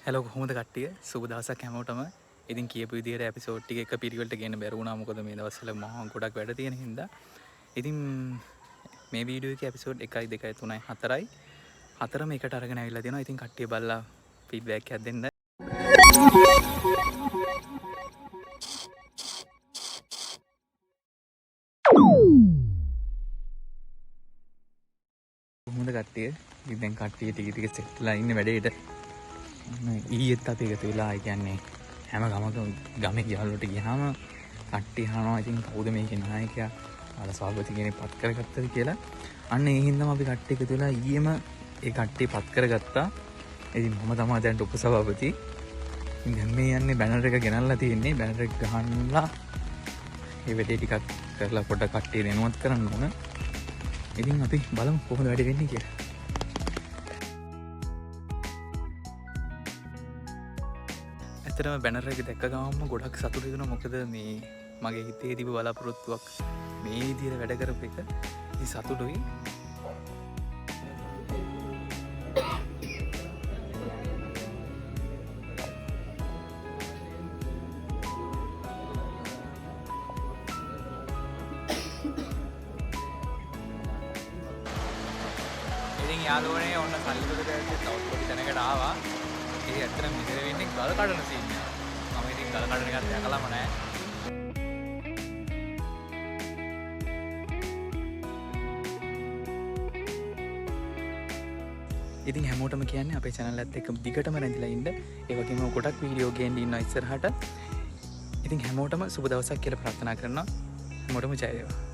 Hello කොහොමද කට්ටිය සුබ දවසක් හැමෝටම. ඉතින් කියපු විදිහට එපිසෝඩ් ටික එක පිරිවෙලට ගේන්න බැරි වුණා මොකද මේ දවස්වල මහා ගොඩක් වැඩ තියෙන හින්දා. ඉතින් මේ වීඩියෝ එකේ එපිසෝඩ් 1යි 2යි 3යි 4යි හතරම එකට අරගෙන ආවිල්ලා තියෙනවා. ඉතින් කට්ටිය බලලා ෆීඩ්බැක් එකක් දෙන්න. කොහොමද කට්ටිය? ඉතින් දැන් කට්ටිය ටික ටික සෙට්ලා ඉන්නේ වැඩේට. ඊයේත් අපි එකතු වෙලා කියන්නේ හැම ගමේ යාළුවෝට ගියාම කට්ටිය අහනවා ඉතින් කවුද මේකේ නායකයා අර සභාපති කෙනෙක් පත් කරගත්තද කියලා. අන්න ඒ හින්දාම අපි කට්ටිය එකතු වෙලා ඊයේම ඒ කට්ටිය පත් කරගත්තා. ඉතින් මම තමයි දැන් උපසභාපති. ඉතින් දැන් මේ යන්නේ බැනර් එක ගෙනල්ලා තියෙන්නේ. බැනර් එක ගහන්නලා මේ වැඩේ ටිකක් කරලා පොඩ්ඩක් කට්ටිය දැනුවත් කරන්න ඕන. ඉතින් අපි බලමු කොහොමද වැඩේ වෙන්නේ කියලා. ඇත්තටම බැනර් එක දැක්ක ගමන්ම ගොඩක් සතුටු වෙනවා. මොකද මේ මගේ හිතේ තිබු බලාපොරොත්තුවක් මේ විදිහට වැඩ කරපු එක. ඉතින් සතුටුයි. ඉතින් යාළුවනේ ඔන්න සල්ලිපොතට තවත් පොඩි තැනකට ආවා. ඉතින් ඇත්තටම මෙතන වෙන්නේ ගල් කඩන සීන් එක. මම ඉතින් ගල් කඩන එකක් දැකලාම නැහැ. ඉතින් හැමෝටම කියන්නේ අපේ channel එකත් එක්ක දිගටම රැඳිලා ඉන්න. ඒ වගේම ගොඩක් වීඩියෝ ගේන්න ඉන්නවා ඉස්සරහට. ඉතින් හැමෝටම සුබ දවසක් කියලා ප්‍රාර්ථනා කරනවා. හැමෝටම ජය වේවා.